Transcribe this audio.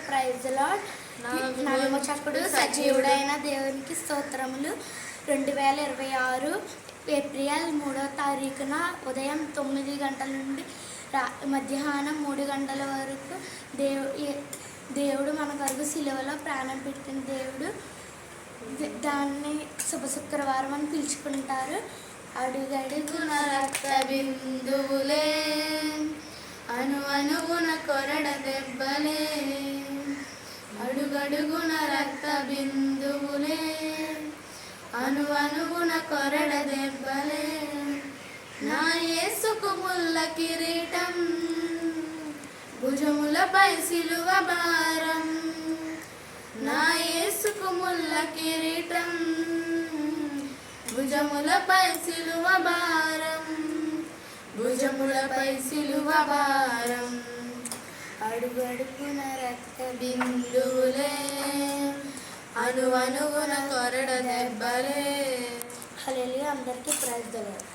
Praise lord. నలుమచప్పుడు సజీవుడైన దేవునికి స్తోత్రములు. 2026 ఏప్రిల్ 3వ తారీఖున ఉదయం 9 గంటల నుండి మధ్యాహ్నం 3 గంటల వరకు దేవుడు మన కొరకు సిలువలో ప్రాణం పెట్టిన దేవుడు. దాన్ని శుభ శుక్రవారం అని పిలుచుకుంటారు. అడుగడుగున రక్త బిందువులే, అను అనుగుణ కొరడ దెబ్బలే, అడుగడుగున రక్త బిందువులే, అను అనుగుణ కొరడ దెబ్బలే, నా యేసుకు ముల్ల కిరీటం, భుజములపై సిలువ భారం, నా యేసుకు ముల్ల కిరీటం, భుజములపై సిలువ భారం, భుజములపై సిలువ భారం, అడుగడుగున రక్త బిందువులే, అను అనుగుణ కొరడ దెబ్బలే. హల్లెలూయా. అందరికీ ప్రైజ్ ది లార్డ్.